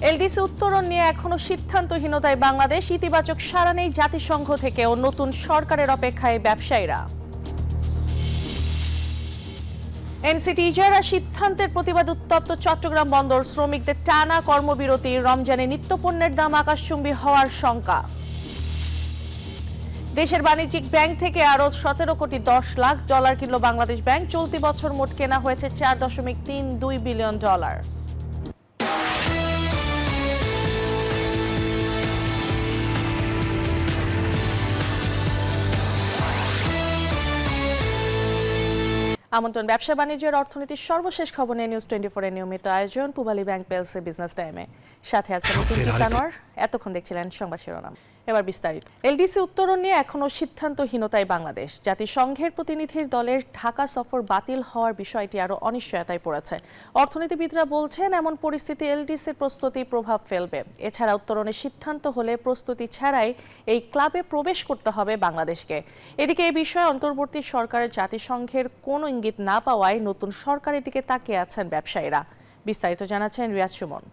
LDC উত্তরণ নিয়ে এখনো সিদ্ধান্তহীনতায় বাংলাদেশ, ইতিবাচক সাড়া নেই জাতিসংঘ থেকেও, নতুন সরকারের অপেক্ষায় ব্যবসায়ীরা। এনসিটি ইজারা সিদ্ধান্তের প্রতিবাদ উত্তপ্ত চট্টগ্রাম বন্দর, শ্রমিকদের টানা কর্মবিরতি, রমজানে নিত্যপণ্যের দাম আকাশচুম্বী হওয়ার শঙ্কা। দেশের বাণিজ্যিক ব্যাংক থেকে আরো 17 কোটি 10 লাখ ডলার কিনল বাংলাদেশ ব্যাংক, চলতি বছর মোট কেনা হয়েছে $4.32 বিলিয়ন। আমন্ত্রণ ব্যবসা বাণিজ্যের অর্থনীতির সর্বশেষ খবর নিয়ে নিউজ 24 এর নিয়মিত আয়োজন পূবালী ব্যাংক পেলসি বিজনেস টাইমে। সাথে আছেন সানোয়ার। এতক্ষণ দেখছিলেন সংবাদ শিরোনাম, এবার বিস্তারিত। এলডিসি উত্তরণ নিয়ে এখনো সিদ্ধান্তহীনতায় বাংলাদেশ, জাতিসংঘের প্রতিনিধির দলের ঢাকা সফর বাতিল হওয়ার বিষয়টি আরো অনিশ্চয়তায় পড়েছে। অর্থনীতিবিদরা বলছেন এমন পরিস্থিতি এলডিসির প্রস্তুতি প্রভাব ফেলবে। এছাড়া উত্তরণের সিদ্ধান্ত হলে প্রস্তুতি ছাড়াই এই ক্লাবে প্রবেশ করতে হবে বাংলাদেশকে। এদিকে এই বিষয়ে অন্তর্বর্তী সরকারের জাতিসংঘের কোনো ইঙ্গিত না পাওয়ায় নতুন সরকারের দিকে তাকিয়ে আছেন ব্যবসায়ীরা। বিস্তারিত জানাচ্ছেন রিয়াজ সুমন।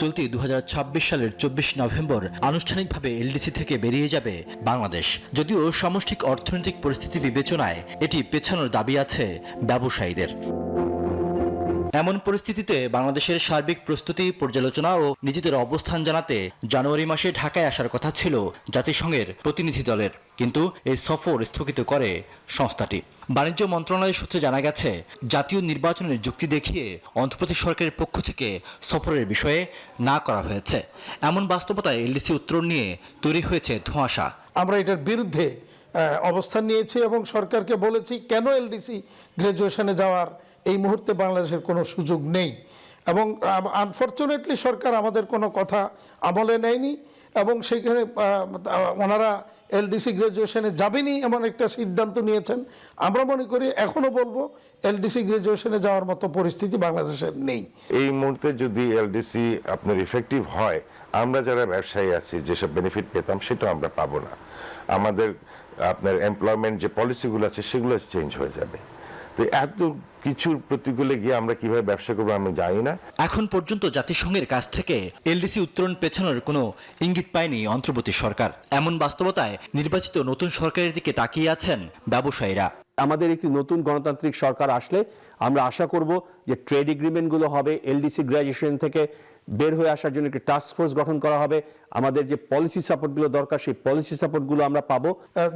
চলতি 2026 সালের 24 নভেম্বর আনুষ্ঠানিকভাবে এলডিসি থেকে বেরিয়ে যাবে বাংলাদেশ। যদিও সামষ্টিক অর্থনৈতিক পরিস্থিতি বিবেচনায় এটি পেছানোর দাবি আছে ব্যবসায়ীদের। এমন পরিস্থিতিতে বাংলাদেশের সার্বিক প্রস্তুতি পর্যালোচনা ও নিজেদের অবস্থান জানাতে জানুয়ারি মাসে ঢাকায় আসার কথা ছিল জাতিসংঘের প্রতিনিধি দলের, কিন্তু এই সফর স্থগিত করে সংস্থাটি। বাণিজ্য মন্ত্রণালয়ের সূত্রে জানা গেছে, জাতীয় নির্বাচনের যুক্তি দেখিয়ে অন্তর্বর্তী সরকারের পক্ষ থেকে সফরের বিষয়ে না করা হয়েছে। এমন বাস্তবতায় এলডিসি উত্তরণ নিয়ে তৈরি হয়েছে ধোঁয়াশা। আমরা এটার বিরুদ্ধে অবস্থান নিয়েছি এবং সরকারকে বলেছি কেন এলডিসি গ্রাজুয়েশনে যাওয়ার এই মুহূর্তে বাংলাদেশের কোনো সুযোগ নেই, এবং আনফরচুনেটলি সরকার আমাদের কোনো কথা আমলে নেয়নি এবং সেখানে ওনারা এলডিসি গ্রাজুয়েশনে যাবেনি এমন একটা সিদ্ধান্ত নিয়েছেন। আমরা মনে করি এখনও বলবো এলডিসি গ্রাজুয়েশনে যাওয়ার মতো পরিস্থিতি বাংলাদেশের নেই। এই মুহূর্তে যদি এলডিসি আপনার ইফেক্টিভ হয়, আমরা যারা ব্যবসায়ী আছি যেসব বেনিফিট পেতাম সেটা আমরা পাবো না। আমাদের আপনার এমপ্লয়মেন্ট যে পলিসিগুলো আছে সেগুলো চেঞ্জ হয়ে যাবে। তো এত কিছুর প্রতিকূলে গিয়ে আমরা কিভাবে ব্যবসা করবো আমি জানি না। এখন পর্যন্ত জাতিসংঘের কাছ থেকে এলডিসি উত্তরণ পেছানোর কোনো ইঙ্গিত পায়নি অন্তর্বর্তী সরকার। এমন বাস্তবতায় নির্বাচিত নতুন সরকারের দিকে তাকিয়ে আছেন ব্যবসায়ীরা। আমাদের একটি নতুন গণতান্ত্রিক সরকার আসলে আমরা আশা করব যে ট্রেড এগ্রিমেন্টগুলো হবে, এলডিসি গ্রাজুয়েশন থেকে বের হয়ে আসার জন্য একটি টাস্ক ফোর্স গঠন করা হবে, আমাদের যে পলিসি সাপোর্টগুলো দরকার সেই পলিসি সাপোর্টগুলো আমরা পাবো।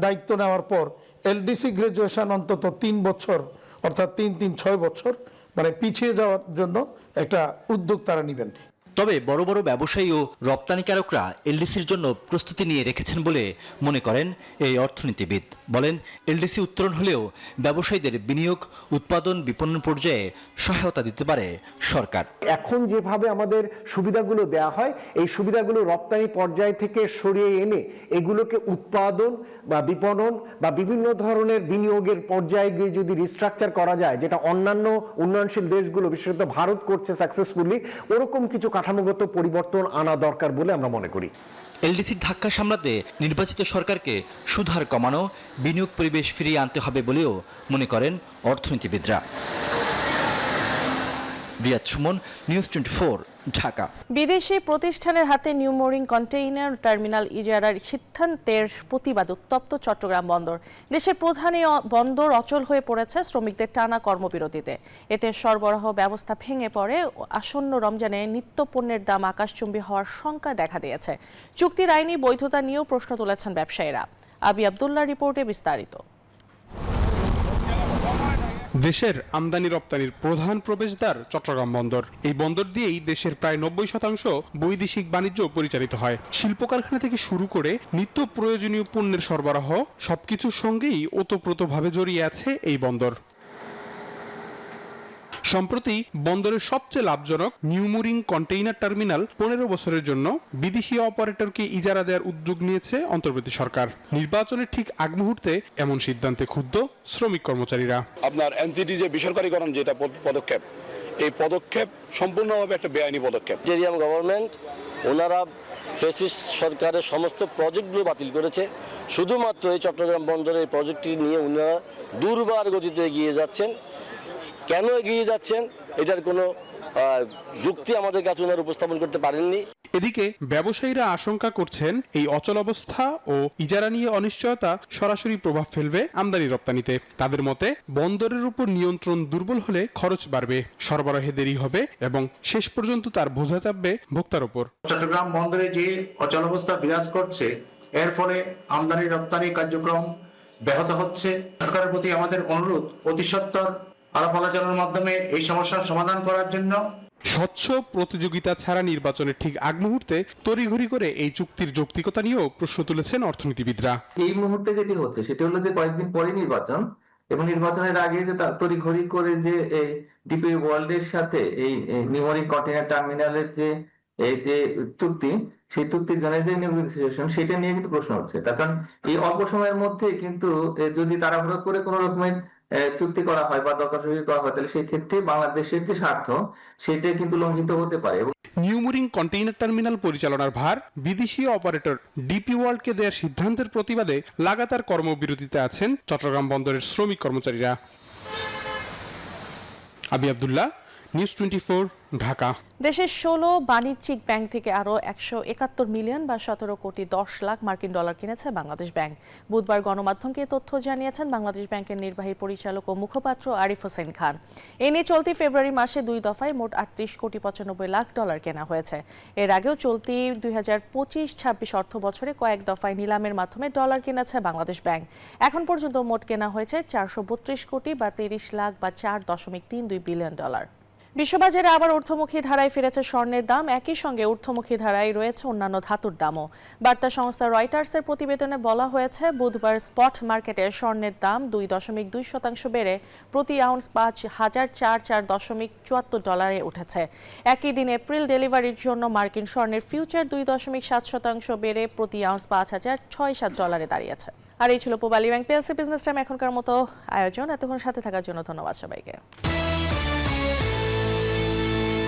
দায়িত্ব নেওয়ার পর এলডিসি গ্রাজুয়েশন অন্তত 3 বছর অর্থাৎ 3-6 বছর মানে পিছিয়ে যাওয়ার জন্য একটা উদ্যোগ তারা নেবেন। তবে বড় বড় ব্যবসায়ী ও রপ্তানিকারকরা এলডিসির জন্য প্রস্তুতি নিয়ে রেখেছেন বলে মনে করেন এই অর্থনীতিবিদ। বলেন, এলডিসি উত্তরণ হলেও ব্যবসায়ীদের বিনিয়োগ, উৎপাদন, বিপণন পর্যায়ে সহায়তা দিতে পারে সরকার। এখন যেভাবে আমাদের সুবিধাগুলো দেয়া হয়, এই সুবিধাগুলো রপ্তানি পর্যায় থেকে সরিয়ে এনে এগুলোকে উৎপাদন বা বিপণন বা বিভিন্ন ধরনের বিনিয়োগের পর্যায়ে গিয়ে যদি রিস্ট্রাকচার করা যায়, যেটা অন্যান্য উন্নয়নশীল দেশগুলো বিশেষত ভারত করছে সাকসেসফুলি, ওরকম কিছু কাঠামোগত পরিবর্তন আনা দরকার বলে আমরা মনে করি। এলডিসির ধাক্কা সামলাতে নির্বাচিত সরকারকে সুদহার কমানো, বিনিয়োগ পরিবেশ ফিরিয়ে আনতে হবে বলেও মনে করেন অর্থনীতিবিদরা। রিয়াজ সুমন, নিউজ 24, ঢাকা। বিদেশি প্রতিষ্ঠানের হাতে নিউ মোরিং কন্টেইনার টার্মিনাল ইজারার সিদ্ধান্তের প্রতিবাদ উত্তপ্ত চট্টগ্রাম বন্দর। দেশের প্রধান বন্দর অচল হয়ে পড়েছে শ্রমিকদের টানা কর্মবিরতিতে। এতে সরবরাহ ব্যবস্থা ভেঙে পড়ে, আসন্ন রমজানে নিত্যপণ্যের দাম আকাশচুম্বী হওয়ার শঙ্কা দেখা দিয়েছে। চুক্তির আইনি বৈধতা নিয়েও প্রশ্ন তুলেছেন ব্যবসায়ীরা। আবি আব্দুল্লাহ রিপোর্টে বিস্তারিত। দেশের আমদানি রপ্তানির প্রধান প্রবেশদ্বার চট্টগ্রাম বন্দর। এই বন্দর দিয়েই দেশের প্রায় 90% বৈদেশিক বাণিজ্য পরিচালিত হয়। শিল্প কারখানা থেকে শুরু করে নিত্য প্রয়োজনীয় পণ্যের সরবরাহ সবকিছুর সঙ্গেই ওতপ্রোতভাবে জড়িয়ে আছে এই বন্দর। সম্প্রতি বন্দরের সবচেয়ে লাভজনক নিউ মোরিং কন্টেইনার টার্মিনাল 15 বছরের জন্য বিদেশি অপারেটরকে ইজারা দেওয়ার উদ্যোগ নিয়েছে অন্তর্বর্তী সরকার। নির্বাচনের ঠিক আগ মুহূর্তে এমন সিদ্ধান্তে ক্ষুব্ধ শ্রমিক কর্মচারীরা। আপনার এনসিটি যে বেসরকারীকরণ যেটা পদক্ষেপ, এই পদক্ষেপ সম্পূর্ণভাবে একটা বেআইনি পদক্ষেপ। নাইজেরিয়ান গভর্নমেন্ট ওনারা ফ্যাসিস্ট সরকারের সমস্ত প্রজেক্টগুলো বাতিল করেছে। শুধুমাত্র এই চট্টগ্রাম বন্দরের প্রজেক্টটি নিয়ে ওনারা দুর্বার গতিতে এগিয়ে যাচ্ছেন। কেন এগিয়ে যাচ্ছেন এটার কোনো যুক্তি আমাদের কাছে ওনারা উপস্থাপন করতে পারেননি। এদিকে ব্যবসায়ীরা আশঙ্কা করছেন এই অচলাবস্থা ও ইজারা নিয়ে অনিশ্চয়তা সরাসরি প্রভাব ফেলবে আমদানি রপ্তানিতে। তাদের মতে বন্দরের উপর নিয়ন্ত্রণ দুর্বল হলে খরচ বাড়বে, সরবরাহে দেরি হবে এবং শেষ পর্যন্ত তার বোঝা চাপবে ভোক্তার উপর। চট্টগ্রাম বন্দরে যে অচলাবস্থা বিরাজ করছে, এর ফলে আমদানি রপ্তানি কার্যক্রম ব্যাহত হচ্ছে। সরকারের প্রতি আমাদের অনুরোধ, অতি সত্বর আলাপ আলোচনার মাধ্যমে এই সমস্যার সমাধান করার জন্য। স্বচ্ছ প্রতিযোগিতা ছাড়া নির্বাচনের ঠিক আগ মুহূর্তে তড়িঘড়ি করে এই চুক্তির যৌক্তিকতা নিয়েও প্রশ্ন তুলেছেন অর্থনীতিবিদরা। এই মুহূর্তে যেটি হচ্ছে সেটি হলো যে কয়েকদিন পরে নির্বাচন, এবং নির্বাচনের আগে যে তড়িঘড়ি করে যে এই ডিপি ওয়ার্ল্ডের সাথে এই নিউমরিক কন্টেইনার টার্মিনালের যে এই যে চুক্তি, সেই চুক্তির জন্য যে নেগোসিয়েশন, সেটা নিয়ে কিন্তু প্রশ্ন হচ্ছে। তার কারণ এই অল্প সময়ের মধ্যে কিন্তু যদি তাড়াহুড়ো করে কোনো রকমের চুক্তি করা হয় বা দরকারি করা হয়, তাহলে সেই ক্ষেত্রে বাংলাদেশের যে স্বার্থ সেটা কিন্তু লঙ্ঘিত হতে পারে। নিউমরিং কন্টেইনার টার্মিনাল পরিচালনার ভার বিদেশি অপারেটর ডিপি ওয়ার্ল্ডকে দেওয়ার সিদ্ধান্তের প্রতিবাদে লাগাতার কর্মবিরতিতে আছেন চট্টগ্রাম বন্দরের শ্রমিক কর্মচারীরা। আবি আব্দুল্লাহ, নিউজ 24, ঢাকা। দেশের 16 বাণিজ্যিক ব্যাংক থেকে আরও 171 মিলিয়ন বা 17 কোটি 10 লাখ মার্কিন ডলার কিনেছে বাংলাদেশ ব্যাংক। বুধবার গণমাধ্যমকে তথ্য জানিয়েছেন বাংলাদেশ ব্যাংকের নির্বাহী পরিচালক ও মুখপাত্র আরিফ হোসেন খান। এ নিয়ে চলতি ফেব্রুয়ারি মাসে 2 দফায় মোট 38 কোটি 95 লাখ ডলার কেনা হয়েছে। এর আগেও চলতি 2025-26 অর্থ বছরে কয়েক দফায় নিলামের মাধ্যমে ডলার কিনেছে বাংলাদেশ ব্যাংক। এখন পর্যন্ত মোট কেনা হয়েছে 432 কোটি বা 30 লাখ বা 4.32 বিলিয়ন ডলার। বিশ্ববাজারে আবার ঊর্ধ্বমুখী ধারায় ফিরেছে স্বর্ণের দাম, একই সঙ্গে ঊর্ধ্বমুখী ধারায় রয়েছে অন্যান্য ধাতুর দামও। বার্তা সংস্থা রয়টার্সের প্রতিবেদনে বলা হয়েছে, বুধবার স্পট মার্কেটে স্বর্ণের দাম 2.2% বেড়ে প্রতি আউন্স 5,404.74 ডলারে উঠেছে। একই দিন এপ্রিল ডেলিভারির জন্য মার্কিন স্বর্ণের ফিউচার 2.7% বেড়ে প্রতি আউন্স 5,067 ডলারে দাঁড়িয়েছে। আর এই ছিল Pubali bank PLC business time এখনকার মতো আয়োজন। এতক্ষণ সাথে থাকার জন্য ধন্যবাদ সবাইকে।